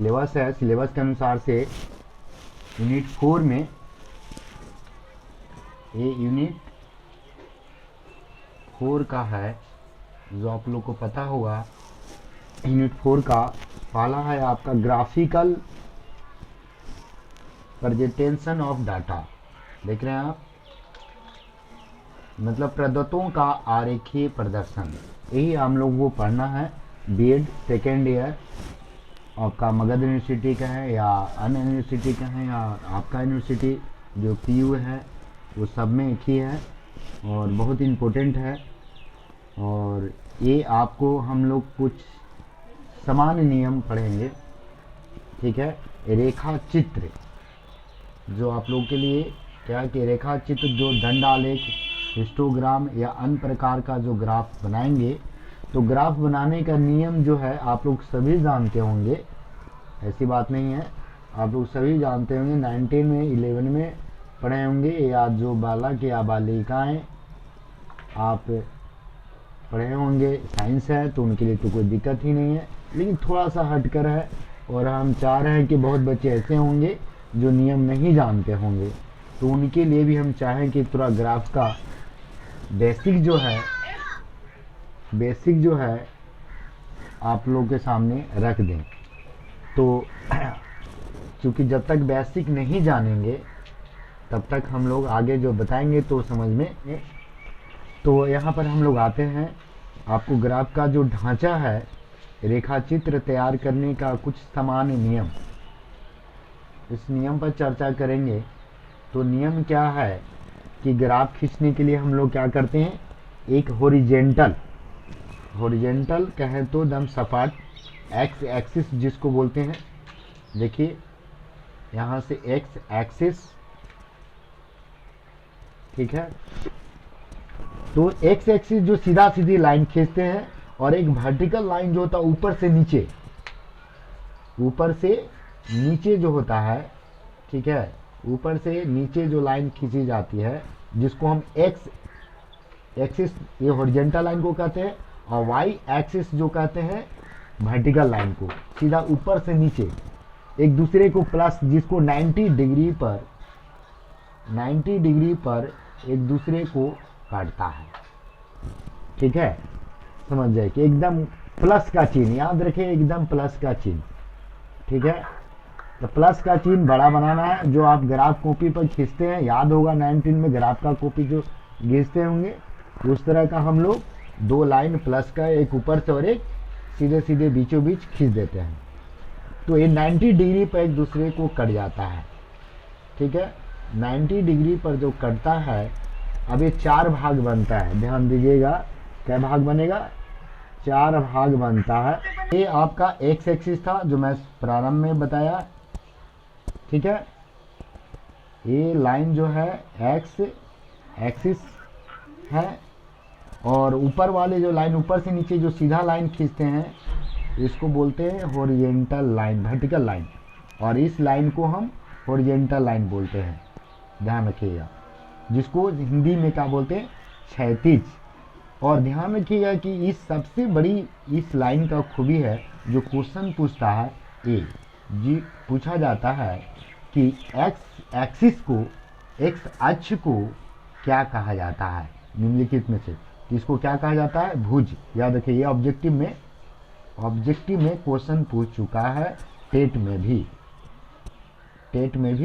Syllabus है, syllabus के अनुसार से यूनिट 4 में ये यूनिट 4 का है, जो आप लोग को पता होगा। यूनिट 4 का पहला है आपका ग्राफिकल प्रेजेंटेशन ऑफ डाटा। देख रहे हैं आप, मतलब प्रदत्तों का आरेखीय प्रदर्शन। यही हम लोग को पढ़ना है। बीएड सेकेंड ईयर आपका मगध यूनिवर्सिटी का है या अन्य यूनिवर्सिटी का है या आपका यूनिवर्सिटी जो पीयू है, वो सब में एक ही है और बहुत इम्पोर्टेंट है। और ये आपको हम लोग कुछ समान नियम पढ़ेंगे, ठीक है। रेखा चित्र जो आप लोग के लिए क्या कि रेखा चित्र जो दंडालेख, हिस्टोग्राम या अन्य प्रकार का जो ग्राफ बनाएंगे, तो ग्राफ बनाने का नियम जो है आप लोग सभी जानते होंगे, ऐसी बात नहीं है, आप लोग सभी जानते होंगे। 19 में 11 में पढ़े होंगे, या जो बालक या बालिकाएं आप पढ़े होंगे, साइंस है तो उनके लिए तो कोई दिक्कत ही नहीं है, लेकिन थोड़ा सा हटकर है। और हम चाह रहे हैं कि बहुत बच्चे ऐसे होंगे जो नियम नहीं जानते होंगे, तो उनके लिए भी हम चाहें कि थोड़ा ग्राफ का बेसिक जो है आप लोग के सामने रख दें। तो क्योंकि जब तक बेसिक नहीं जानेंगे तब तक हम लोग आगे जो बताएंगे तो समझ में। तो यहाँ पर हम लोग आते हैं, आपको ग्राफ का जो ढांचा है, रेखा चित्र तैयार करने का कुछ सामान्य नियम, इस नियम पर चर्चा करेंगे। तो नियम क्या है कि ग्राफ खींचने के लिए हम लोग क्या करते हैं, एक हॉरिजेंटल कहें तो दम सपाट एक्स एक्सिस जिसको बोलते हैं, देखिए यहाँ से एक्स एक्सिस, ठीक है। तो एक्स एक्सिस जो सीधा सीधी लाइन खींचते हैं, और एक वर्टिकल लाइन जो होता है ऊपर से नीचे जो होता है, ठीक है, ऊपर से नीचे जो लाइन खींची जाती है, जिसको हम एक्स एक्सिस ये हॉरिजॉन्टल लाइन को कहते हैं, और वाई एक्सिस जो कहते हैं वर्टिकल लाइन को, सीधा ऊपर से नीचे एक दूसरे को प्लस, जिसको 90 डिग्री पर एक दूसरे को काटता है, ठीक है। समझ जाए कि एकदम प्लस का चिन्ह, याद रखें एकदम प्लस का चिन्ह, ठीक है। तो प्लस का चिन्ह बड़ा बनाना है, जो आप ग्राफ कॉपी पर खींचते हैं, याद होगा 19 में ग्राफ का कॉपी जो खींचते होंगे, उस तरह का हम लोग 2 लाइन प्लस का, एक ऊपर से और एक सीधे सीधे बीचों बीच खींच देते हैं। तो ये 90 डिग्री पर एक दूसरे को कट जाता है, ठीक है। 90 डिग्री पर जो कटता है, अब ये 4 भाग बनता है, ध्यान दीजिएगा। क्या भाग बनेगा? 4 भाग बनता है। ये आपका एक्स एक्सिस था जो मैं प्रारंभ में बताया, ठीक है। ये लाइन जो है एक्स एक्सिस है, और ऊपर वाले जो लाइन ऊपर से नीचे जो सीधा लाइन खींचते हैं, इसको बोलते हैं हॉरिजॉन्टल लाइन, वर्टिकल लाइन, और इस लाइन को हम हॉरिजॉन्टल लाइन बोलते हैं, ध्यान रखिएगा, जिसको हिंदी में क्या बोलते हैं, क्षैतिज। और ध्यान रखिएगा कि इस सबसे बड़ी इस लाइन का खूबी है, जो क्वेश्चन पूछता है पूछा जाता है कि एक्स एक्सिस को, एक्स अक्ष को क्या कहा जाता है निम्नलिखित में से, इसको क्या कहा जाता है, भुज। याद रखिए, ये ऑब्जेक्टिव में क्वेश्चन पूछ चुका है, टेट में भी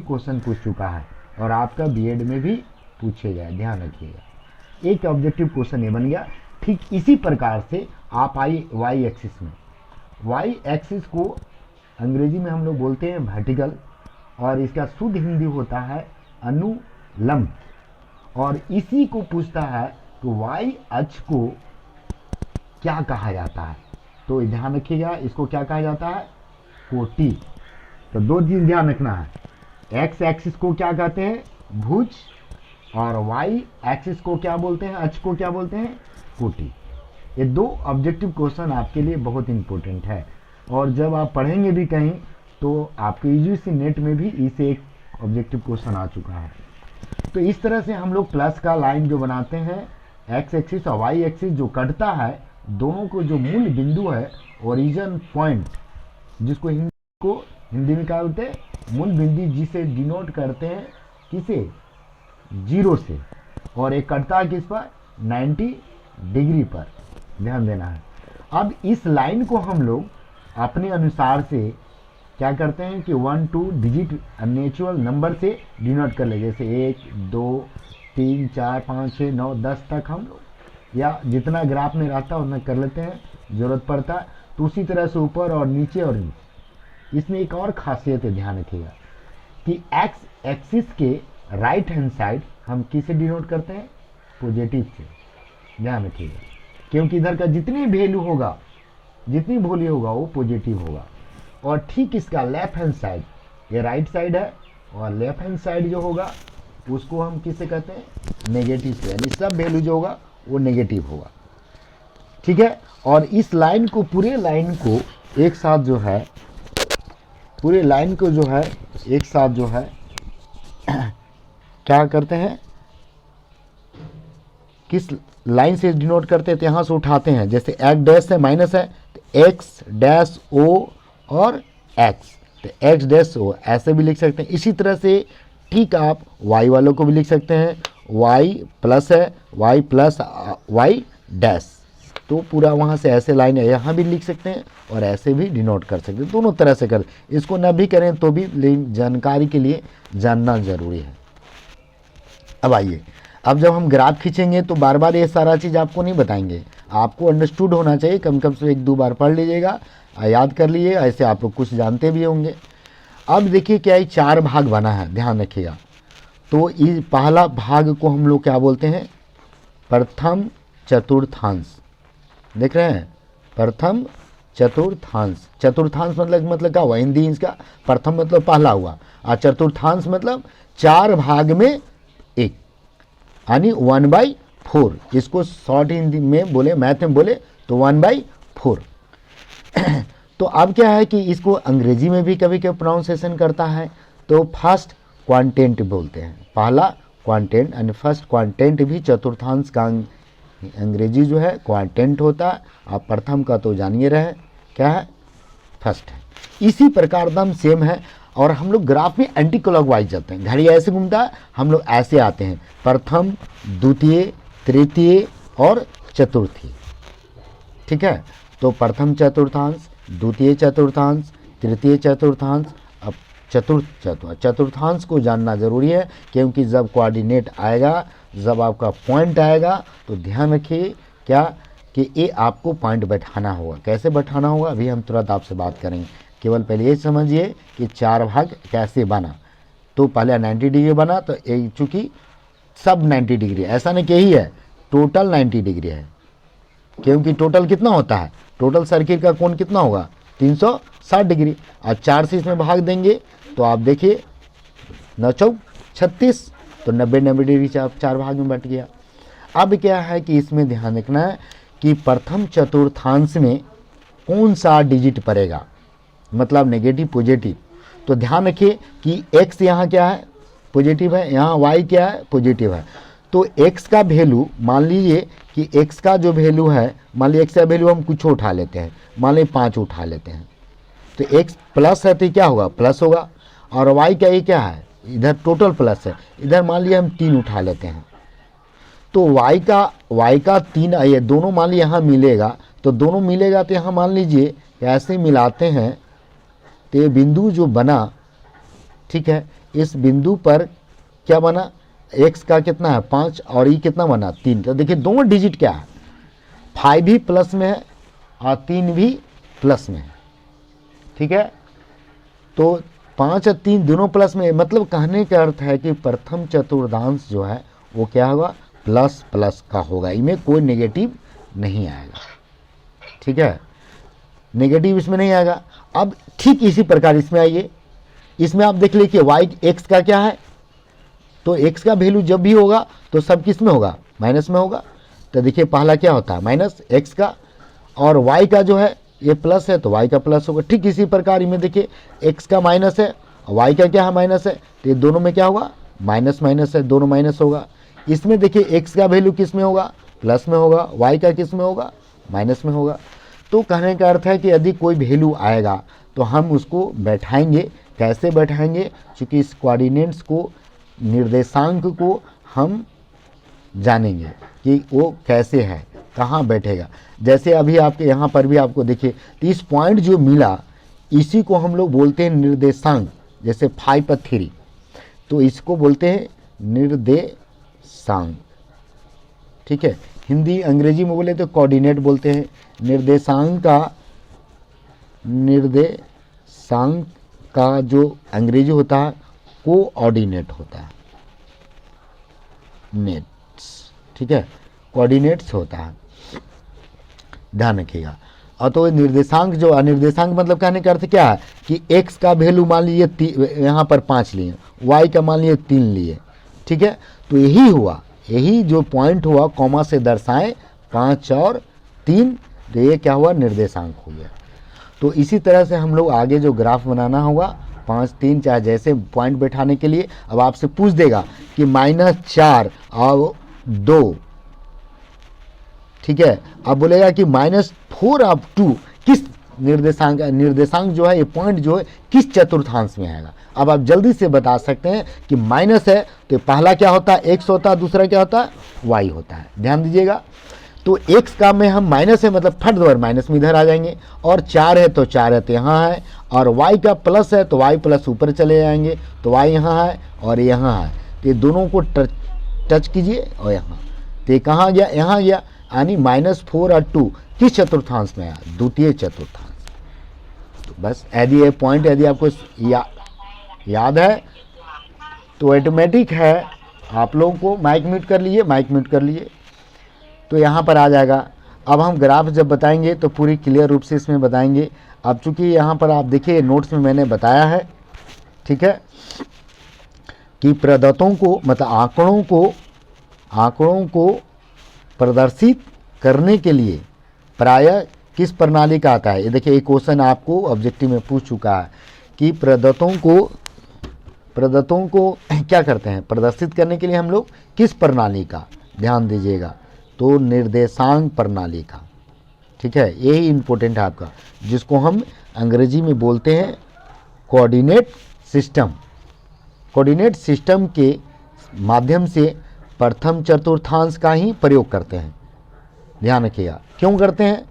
क्वेश्चन पूछ चुका है, और आपका बीएड में भी पूछेगा, ध्यान रखिएगा। एक ऑब्जेक्टिव क्वेश्चन ये बन गया। ठीक इसी प्रकार से आप वाई एक्सिस में, वाई एक्सिस को अंग्रेजी में हम लोग बोलते हैं वर्टिकल, और इसका शुद्ध हिंदी होता है अनुलंब, और इसी को पूछता है तो वाई अक्ष को क्या कहा जाता है। तो ध्यान रखिएगा, इसको क्या कहा जाता है, कोटि। तो 2 चीज ध्यान रखना है, एक्स एक्सिस को क्या कहते हैं, भुज, और वाई एक्सिस को क्या बोलते हैं, अक्ष को क्या बोलते हैं, कोटि। ये 2 ऑब्जेक्टिव क्वेश्चन आपके लिए बहुत इंपॉर्टेंट है, और जब आप पढ़ेंगे भी कहीं तो आपके यूजीसी नेट में भी इसे एक ऑब्जेक्टिव क्वेश्चन आ चुका है। तो इस तरह से हम लोग प्लस का लाइन जो बनाते हैं, एक्स एक्सिस और वाई एक्सिस जो कटता है, दोनों को जो मूल बिंदु है, ओरिजिन पॉइंट, जिसको को हिंदी में क्या बोलते हैं, मूल बिंदु, जिसे डिनोट करते हैं किसे, 0 से, और एक कटता है किस पर, 90 डिग्री पर, ध्यान देना है। अब इस लाइन को हम लोग अपने अनुसार से क्या करते हैं कि 1 2 डिजिट नेचुरल नंबर से डिनोट कर ले, जैसे 1 2 3 4 5 6 9 10 तक हम लोग, या जितना ग्राफ में रहता है उतना कर लेते हैं, जरूरत पड़ता है तो उसी तरह से ऊपर और नीचे और नीचे। इसमें एक और खासियत है, ध्यान रखिएगा कि एक्स एक्सिस के राइट हैंड साइड हम किसे डिनोट करते हैं, पॉजिटिव से, ध्यान रखिएगा, क्योंकि इधर का जितनी वैल्यू होगा, जितनी वैल्यू होगा वो पॉजिटिव होगा। और ठीक इसका लेफ्ट हैंड साइड, ये राइट साइड है, और लेफ्ट हैंड साइड जो होगा उसको हम किसे कहते हैं, नेगेटिव से, यानी सब वैल्यू जो होगा वो नेगेटिव होगा, ठीक है। और इस लाइन को, पूरे लाइन को एक साथ जो है, पूरे लाइन को जो है एक साथ जो है क्या करते हैं, किस लाइन से डिनोट करते हैं, तो यहाँ से उठाते हैं, जैसे एक्स डैश है माइनस है तो एक्स डैश ओ और एक्स, तो एक्स डैश ओ ऐसे भी लिख सकते हैं। इसी तरह से ठीक आप वाई वालों को भी लिख सकते हैं, वाई प्लस है, वाई प्लस वाई डैश, तो पूरा वहाँ से ऐसे लाइन है, यहाँ भी लिख सकते हैं और ऐसे भी डिनोट कर सकते हैं, दोनों तरह से कर, इसको न भी करें तो भी, लेकिन जानकारी के लिए जानना जरूरी है। अब आइए, अब जब हम ग्राफ खींचेंगे तो बार बार ये सारा चीज़ आपको नहीं बताएंगे, आपको अंडरस्टूड होना चाहिए, कम से 1 2 बार पढ़ लीजिएगा, याद कर लीजिए, ऐसे आप लोग कुछ जानते भी होंगे। अब देखिए क्या, 4 भाग बना है, ध्यान रखिएगा। तो इस पहला भाग को हम लोग क्या बोलते हैं, प्रथम चतुर्थांश, देख रहे हैं, प्रथम चतुर्थांश। चतुर्थांश मतलब क्या हुआ, हिंदी इसका प्रथम मतलब पहला हुआ, और चतुर्थांश मतलब 4 भाग में 1, यानी 1/4। इसको शॉर्ट हिंदी में बोले, मैथ में बोले तो 1/4। तो अब क्या है कि इसको अंग्रेजी में भी कभी कभी प्रोनाउंसिएशन करता है, तो फर्स्ट क्वांटेंट बोलते हैं, पहला क्वांटेंट, यानी फर्स्ट क्वांटेंट भी चतुर्थांश का अंग्रेजी जो है क्वांटेंट होता है। आप प्रथम का तो जानिए रहे क्या है, फर्स्ट है। इसी प्रकार दम सेम है, और हम लोग ग्राफ में एंटी क्लॉकवाइज जाते हैं, घड़ी ऐसे घूमता है, हम लोग ऐसे आते हैं, प्रथम द्वितीय तृतीय और चतुर्थी, ठीक है। तो प्रथम चतुर्थांश, द्वितीय चतुर्थांश, तृतीय चतुर्थांश, अब चतुर्थांश को जानना जरूरी है, क्योंकि जब कोऑर्डिनेट आएगा, जब आपका पॉइंट आएगा, तो ध्यान रखिए क्या कि ये आपको पॉइंट बैठाना होगा। कैसे बैठाना होगा अभी हम तुरंत आपसे बात करेंगे, केवल पहले ये समझिए कि 4 भाग कैसे बना। तो पहले 90 डिग्री बना, तो चूँकि सब 90 डिग्री, ऐसा नहीं कि यही है, टोटल 90 डिग्री है, क्योंकि टोटल कितना होता है, टोटल सर्किल का कोण कितना होगा, 360 डिग्री, और 4 से इसमें भाग देंगे तो आप देखिए 9 चौक 36, तो 90 डिग्री से आप 4 भाग में बट गया। अब क्या है कि इसमें ध्यान रखना है कि प्रथम चतुर्थांश में कौन सा डिजिट पड़ेगा, मतलब नेगेटिव पॉजिटिव। तो ध्यान रखिए कि x यहाँ क्या है, पॉजिटिव है, यहाँ y क्या है, पॉजिटिव है। तो x का वैल्यू, मान लीजिए कि x का जो वैल्यू है, मान लीजिए x का वैल्यू हम कुछ उठा लेते हैं, मान लीजिए 5 उठा लेते हैं, तो x प्लस है तो क्या होगा, प्लस होगा। और y का ये क्या है, इधर टोटल प्लस है, इधर मान लीजिए हम 3 उठा लेते हैं, तो y का 3, ये दोनों मान लीजिए यहाँ मिलेगा, तो दोनों मिलेगा तो यहाँ मान लीजिए ऐसे मिलाते हैं, तो ये बिंदु जो बना, ठीक है, इस बिंदु पर क्या बना, x का कितना है 5, और ये कितना बना 3। तो देखिए दोनों डिजिट क्या है, 5 भी प्लस में है और 3 भी प्लस में है, ठीक है। तो 5 और 3 दोनों प्लस में, मतलब कहने का अर्थ है कि प्रथम चतुर्थांश जो है वो क्या होगा, प्लस प्लस का होगा, इनमें कोई नेगेटिव नहीं आएगा, ठीक है, नेगेटिव इसमें नहीं आएगा। अब ठीक इसी प्रकार इसमें आइए, इसमें आप देख लीजिए y x का क्या है, तो x का वैल्यू जब भी होगा तो सब किस में होगा, माइनस में होगा। तो देखिए पहला क्या होता है माइनस x का, और y का जो है ये प्लस है तो y का प्लस होगा। ठीक इसी प्रकार में देखिए x का माइनस है, y का क्या है माइनस है, तो ये दोनों में क्या होगा, माइनस माइनस है, दोनों माइनस होगा। इसमें देखिए x का वैल्यू किस में होगा, प्लस में होगा, y का किस में होगा, माइनस में होगा। तो कहने का अर्थ है कि यदि कोई वैल्यू आएगा तो हम उसको बैठाएंगे। कैसे बैठाएंगे? क्योंकि इस कोऑर्डिनेट्स को, निर्देशांक को हम जानेंगे कि वो कैसे है, कहाँ बैठेगा। जैसे अभी आपके यहाँ पर भी आपको देखिए, तो इस पॉइंट जो मिला इसी को हम लोग बोलते हैं निर्देशांक। जैसे 5 और 3, तो इसको बोलते हैं निर्देशांक। ठीक है, हिंदी अंग्रेजी में बोले तो कोऑर्डिनेट बोलते हैं। निर्देशांक का जो अंग्रेजी होता है कोऑर्डिनेट होता है, नेट्स। ठीक है, कोऑर्डिनेट्स होता है, ध्यान रखिएगा। और तो निर्देशांक जो, निर्देशांक मतलब कहने का अर्थ क्या है कि x का वैल्यू मान लीजिए यहाँ पर 5 लिए, y का मान लीजिए 3 लिए। ठीक है, तो यही हुआ, यही जो पॉइंट हुआ कॉमा से दर्शाएं 5 और 3, तो ये क्या हुआ? निर्देशांक हो गया। तो इसी तरह से हम लोग आगे जो ग्राफ बनाना होगा 5, 3, चाहे जैसे पॉइंट बैठाने के लिए, अब आपसे पूछ देगा कि -4 और 2। ठीक है, अब बोलेगा कि -4 और 2 किस निर्देशांक जो है, ये पॉइंट जो है किस चतुर्थांश में आएगा। अब आप जल्दी से बता सकते हैं कि माइनस है तो पहला क्या होता है? x होता है, दूसरा क्या होता है? y होता है। ध्यान दीजिएगा, तो x का में हम माइनस है मतलब फट दो माइनस में इधर आ जाएंगे, और 4 है तो 4 है तो यहाँ है, और y का प्लस है तो y प्लस ऊपर चले जाएंगे, तो y यहाँ है और यहाँ है, तो ये दोनों को टच कीजिए और यहाँ, तो ये कहाँ गया? यहाँ गया। यानी -4 और 2 किस चतुर्थांश में आया? द्वितीय चतुर्थांश। तो बस यदि ये पॉइंट यदि आपको याद है तो ऑटोमेटिक है, आप लोगों को माइक म्यूट कर लीजिए, माइक म्यूट कर लीजिए, तो यहाँ पर आ जाएगा। अब हम ग्राफ जब बताएंगे तो पूरी क्लियर रूप से इसमें बताएंगे। अब चूंकि यहाँ पर आप देखिए नोट्स में मैंने बताया है, ठीक है, कि प्रदत्तों को मतलब आंकड़ों को प्रदर्शित करने के लिए प्रायः किस प्रणाली का आता है? ये देखिए, एक क्वेश्चन आपको ऑब्जेक्टिव में पूछ चुका है कि प्रदत्तों को क्या करते हैं प्रदर्शित करने के लिए हम लोग किस प्रणाली का? ध्यान दीजिएगा, तो निर्देशांक प्रणाली का। ठीक है, यही इंपॉर्टेंट है आपका, जिसको हम अंग्रेजी में बोलते हैं कोऑर्डिनेट सिस्टम। कोऑर्डिनेट सिस्टम के माध्यम से प्रथम चतुर्थांश का ही प्रयोग करते हैं। ध्यान रखिएगा, क्यों करते हैं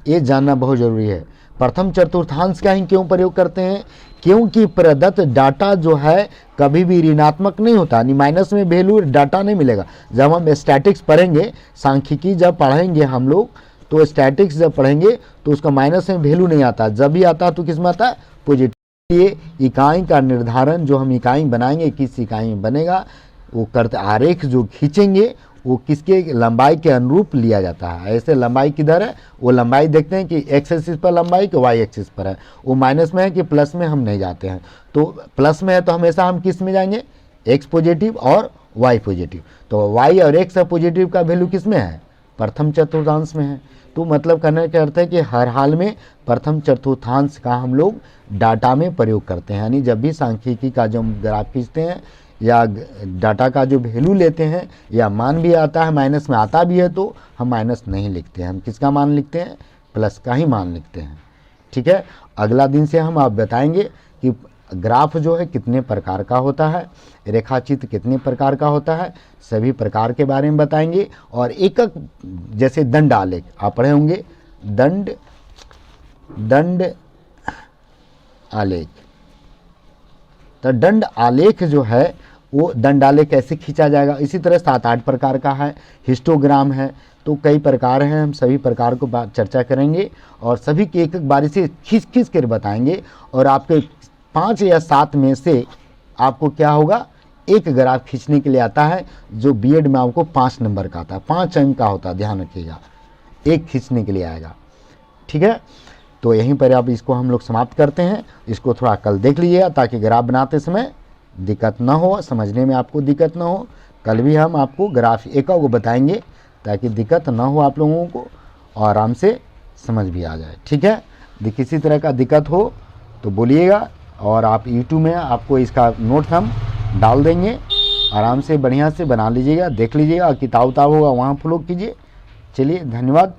ये जानना बहुत जरूरी है। प्रथम चतुर्थांश का ही क्यों प्रयोग करते हैं? क्योंकि प्रदत्त डाटा जो है कभी भी ऋणात्मक नहीं होता, यानी माइनस में वैल्यू डाटा नहीं मिलेगा। जब हम स्टैटिक्स पढ़ेंगे, सांख्यिकी जब पढ़ेंगे हम लोग, तो स्टैटिक्स जब पढ़ेंगे तो उसका माइनस में वैल्यू नहीं आता, जब भी आता तो किस में आता है? पॉजिटिव। ये इकाई का निर्धारण जो हम इकाई बनाएंगे, किस इकाई में बनेगा, वो करते आरेख जो खींचेंगे वो किसके लंबाई के अनुरूप लिया जाता है। ऐसे लंबाई किधर है, वो लंबाई देखते हैं कि एक्स एक्सिस पर लंबाई कि वाई एक्सिस पर है, वो माइनस में है कि प्लस में, हम नहीं जाते हैं। तो प्लस में है तो हमेशा हम किस में जाएंगे? एक्स पॉजिटिव और वाई पॉजिटिव। तो वाई और एक्स पॉजिटिव का वैल्यू किस में है? प्रथम चतुर्थांश में है। तो मतलब करने का अर्थ है कि हर हाल में प्रथम चतुर्थांश का हम लोग डाटा में प्रयोग करते हैं। यानी जब भी सांख्यिकी का जो ग्राफ खींचते हैं या डाटा का जो वैल्यू लेते हैं या मान भी आता है, माइनस में आता भी है, तो हम माइनस नहीं लिखते हैं, हम किसका मान लिखते हैं? प्लस का ही मान लिखते हैं। ठीक है, अगला दिन से हम आप बताएंगे कि ग्राफ जो है कितने प्रकार का होता है, रेखाचित्र कितने प्रकार का होता है, सभी प्रकार के बारे में बताएंगे। और एक एक जैसे दंड आलेख आप पढ़े होंगे, दंड आलेख, तो दंड आलेख जो है वो दंड आलेख कैसे खींचा जाएगा, इसी तरह 7-8 प्रकार का है। हिस्टोग्राम है, तो कई प्रकार हैं, हम सभी प्रकार को चर्चा करेंगे और सभी की एक एक बारी से खींच कर बताएंगे। और आपके 5 या 7 में से आपको क्या होगा? एक ग्राफ खींचने के लिए आता है, जो बीएड में आपको 5 नंबर का आता है, 5 अंक का होता है, ध्यान रखिएगा, एक खींचने के लिए आएगा। ठीक है, तो यहीं पर अब इसको हम लोग समाप्त करते हैं। इसको थोड़ा कल देख लीजिएगा ताकि ग्राफ बनाते समय दिक्कत ना हो, समझने में आपको दिक्कत ना हो। कल भी हम आपको ग्राफ एक को बताएंगे ताकि दिक्कत ना हो आप लोगों को, और आराम से समझ भी आ जाए। ठीक है, किसी तरह का दिक्कत हो तो बोलिएगा, और आप यूट्यूब में आपको इसका नोट्स हम डाल देंगे, आराम से बढ़िया से बना लीजिएगा, देख लीजिएगा, किताब होगा वहाँ फॉलो कीजिए। चलिए, धन्यवाद।